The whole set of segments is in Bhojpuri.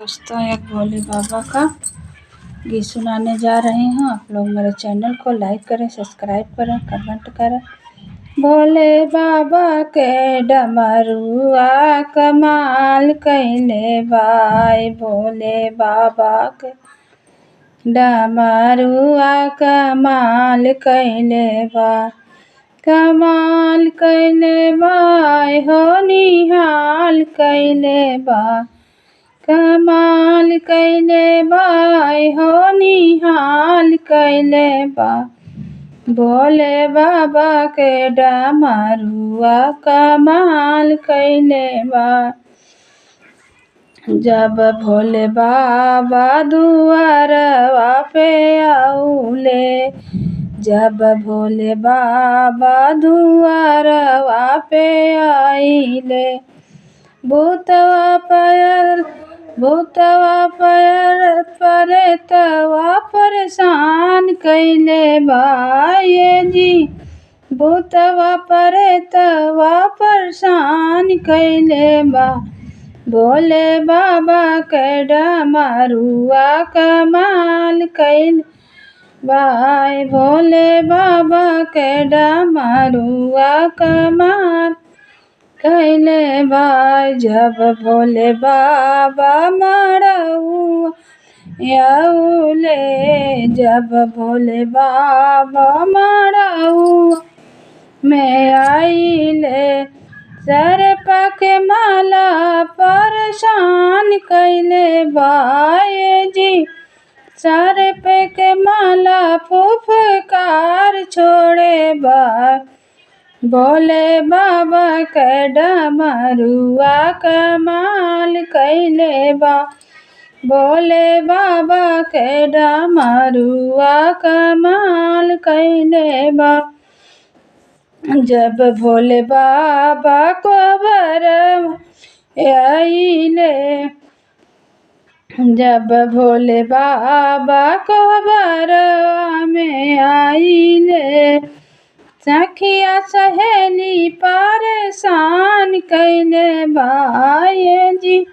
दोस्तों, एक भोले बाबा का गीत सुनाने जा रही हूँ। आप लोग मेरे चैनल को लाइक करें, सब्सक्राइब करें, कमेंट करें। भोले बाबा के डमरुआ कमाल कइले बाई। भोले बाबा के डमरुआ कमाल कइले बा। कमाल कइले बाई हो निहाल कइले बा। कमाल कइले बाई हो निहाल कइले बा। भोले बाबा के डमरुआ कमाल कइले बा। जब भोले बाबा दुआरवा पे आउले, जब भोले बाबा दुआरवा पे आइले, भूतवा प्रेतवा परेशान कइले बा। ये जी भूतवा प्रेतवा परेशान कइले बा। भोले बाबा के डमरुआ कमाल कइले बाई। भोले बाबा के डमरुआ कमाल कइले बाई। जब भोले बाबा मड़उआ आउले, जब भोले बाबा मड़उआ में आइले, सर्प के माला परेशान कइले बाई। जी सर्प के माला फुफकार छोड़े बा। भोले बाबा के डमरुआ कमाल कइले बा। भोले बाबा के डमरुआ कमाल कइले बा। जब भोले बाबा कोबरवा आइले, जब भोले बाबा कोबरवा में आइले, सखिया सहेली परेशान कइले बाई। जी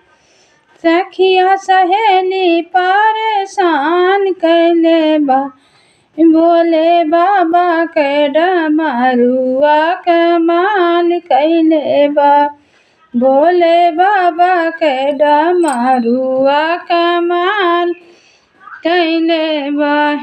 सखिया सहेली परेशान कइले बा। भोले बाबा के डमरुआ कमाल कइले बा। भोले बाबा के डमरुआ कमाल कइले बा।